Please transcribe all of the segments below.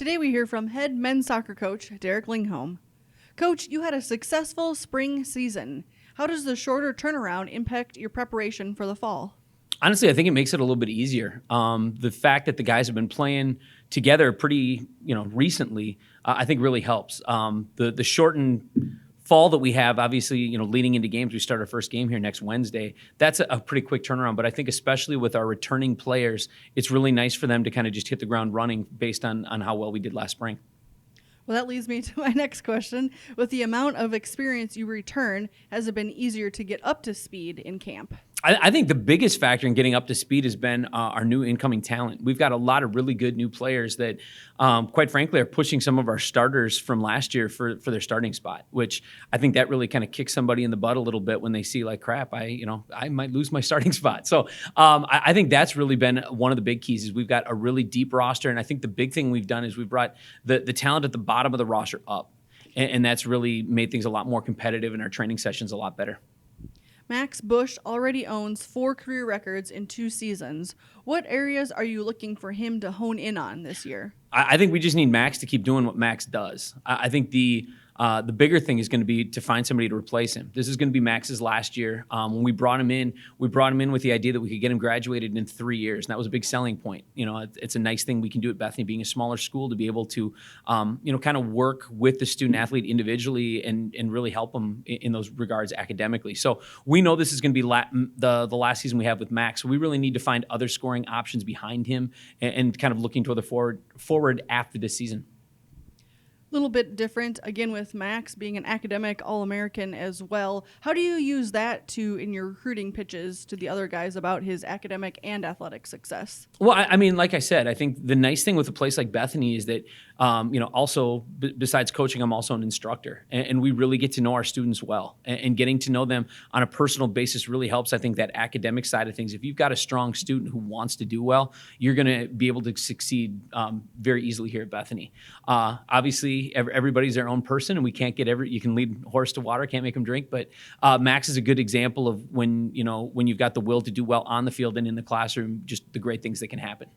Today we hear from head men's soccer coach Derick Lyngholm. Coach, you had a successful spring season. How does the shorter turnaround impact your preparation for the fall? Honestly, I think it makes it a little bit easier. The fact that the guys have been playing together pretty, recently, I think really helps. The shortened fall that we have, obviously, leading into games, we start our first game here next Wednesday. That's a pretty quick turnaround. But I think especially with our returning players, it's really nice for them to kind of just hit the ground running based on how well we did last spring. Well, that leads me to my next question. With the amount of experience you return, has it been easier to get up to speed in camp? I think the biggest factor in getting up to speed has been our new incoming talent. We've got a lot of really good new players that, quite frankly, are pushing some of our starters from last year for their starting spot, which I think that really kind of kicks somebody in the butt a little bit when they see like, crap, I might lose my starting spot. So I think that's really been one of the big keys is we've got a really deep roster. And I think the big thing we've done is we've brought the talent at the bottom of the roster up. And that's really made things a lot more competitive and our training sessions a lot better. Max Bush already owns 4 career records in 2 seasons. What areas are you looking for him to hone in on this year? I think we just need Max to keep doing what Max does. I think the bigger thing is going to be to find somebody to replace him. This is going to be Max's last year. When we brought him in with the idea that we could get him graduated in 3 years. And that was a big selling point. It's a nice thing we can do at Bethany, being a smaller school, to be able to, kind of work with the student athlete individually and really help them in those regards academically. So we know this is going to be the last season we have with Max. So we really need to find other scoring options behind him and kind of looking toward the forward after this season. Little bit different, again, with Max being an academic All-American as well. How do you use that in your recruiting pitches to the other guys about his academic and athletic success? Well, I mean, like I said, I think the nice thing with a place like Bethany is that, also besides coaching, I'm also an instructor, and we really get to know our students well, and getting to know them on a personal basis really helps. I think that academic side of things, if you've got a strong student who wants to do well, you're going to be able to succeed very easily here at Bethany. Obviously, everybody's their own person, and we can't get you can lead a horse to water, can't make them drink. But Max is a good example of when you've got the will to do well on the field and in the classroom, just the great things that can happen.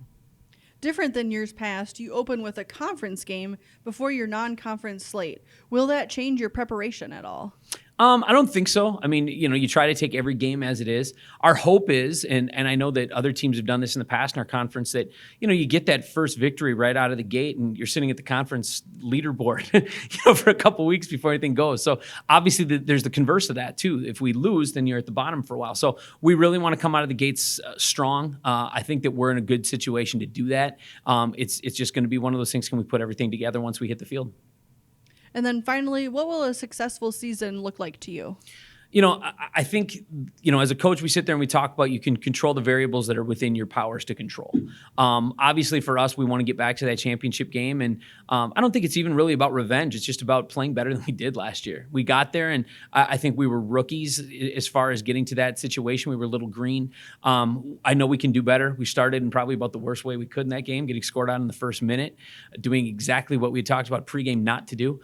Different than years past, you open with a conference game before your non-conference slate. Will that change your preparation at all? I don't think so. I mean, you try to take every game as it is. Our hope is, and I know that other teams have done this in the past in our conference, that, you get that first victory right out of the gate and you're sitting at the conference leaderboard, for a couple of weeks before anything goes. So obviously there's the converse of that too. If we lose, then you're at the bottom for a while. So we really want to come out of the gates strong. I think that we're in a good situation to do that. It's just going to be one of those things. Can we put everything together once we hit the field? And then finally, what will a successful season look like to you? I think, as a coach, we sit there and we talk about you can control the variables that are within your powers to control. Obviously, for us, we want to get back to that championship game. And I don't think it's even really about revenge. It's just about playing better than we did last year. We got there, and I think we were rookies as far as getting to that situation. We were a little green. I know we can do better. We started in probably about the worst way we could in that game, getting scored on in the first minute, doing exactly what we had talked about pregame not to do.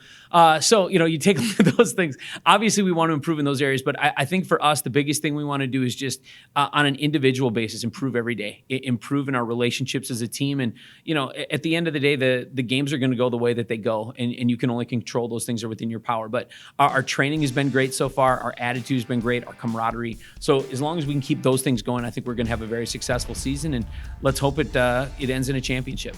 So, you take a look at those things. Obviously, we want to improve in those areas. But I think for us, the biggest thing we want to do is just on an individual basis, improve every day, improve in our relationships as a team. And, at the end of the day, the games are going to go the way that they go. And you can only control those things that are within your power. But our training has been great so far. Our attitude has been great, our camaraderie. So as long as we can keep those things going, I think we're going to have a very successful season. And let's hope it ends in a championship.